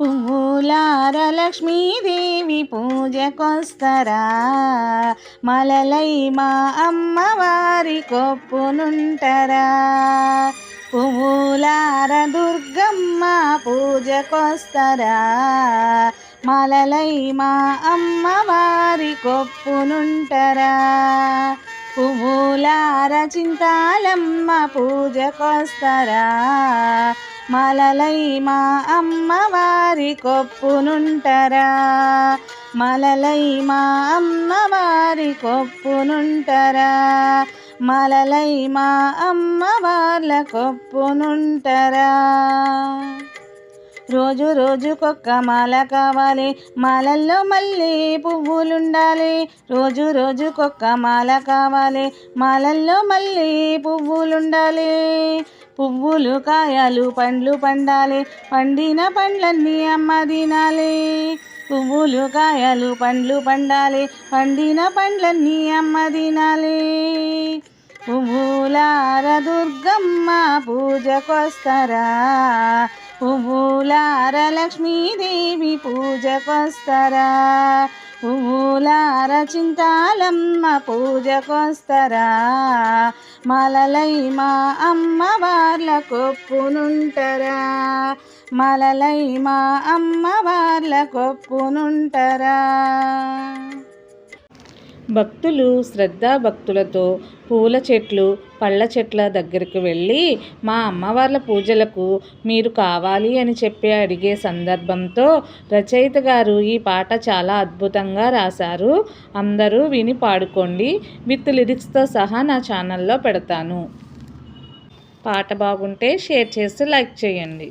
పువ్వులార లక్ష్మీదేవి పూజకొస్తరా, మలలై మా అమ్మవారి కొప్పునుంటరా. పువ్వులార దుర్గమ్మ పూజకొస్తరా, మలలై మా అమ్మవారి కొప్పునుంటరా. పువ్వులార చింతాలమ్మ పూజకొస్తరా, మలలై మా అమ్మవారి కొప్పునుంటరా. మలలై మా అమ్మవారి కొప్పునుంటరా, మలలై మా అమ్మవార్ల కొప్పునుంటరా. రోజు రోజుకొక్క మాల కావాలి, మాలల్లో మళ్ళీ పువ్వులుండాలి. రోజు రోజుకొక్క మాల కావాలి, మాలల్లో మళ్ళీ పువ్వులుండాలి. పువ్వులు కాయలు పండ్లు పండాలి, పండిన పండ్లన్నీ అమ్మ తినాలి. పువ్వులు కాయలు పండ్లు పండాలి, పండిన పండ్లన్నీ అమ్మ తినాలి. పువ్వులార దుర్గమ్మ పూజకొస్తరా, పువ్వులార లక్ష్మీదేవి పూజకొస్తరా. పువ్వులార చింతాలమ్మ పూజకొస్తరా, మలలై మా అమ్మవార్ల కొప్పునుంటరా. మలలై మా అమ్మవార్ల కొప్పునుంటరా. భక్తులు శ్రద్ధాభక్తులతో పూల చెట్లు పళ్ళ చెట్ల దగ్గరికి వెళ్ళి మా అమ్మవార్ల పూజలకు మీరు కావాలి అని చెప్పి అడిగే సందర్భంతో రచయిత గారు ఈ పాట చాలా అద్భుతంగా రాశారు. అందరూ విని పాడుకోండి. విత్ లిరిక్స్తో సహా నా ఛానల్లో పెడతాను. పాట బాగుంటే షేర్ చేసి లైక్ చేయండి.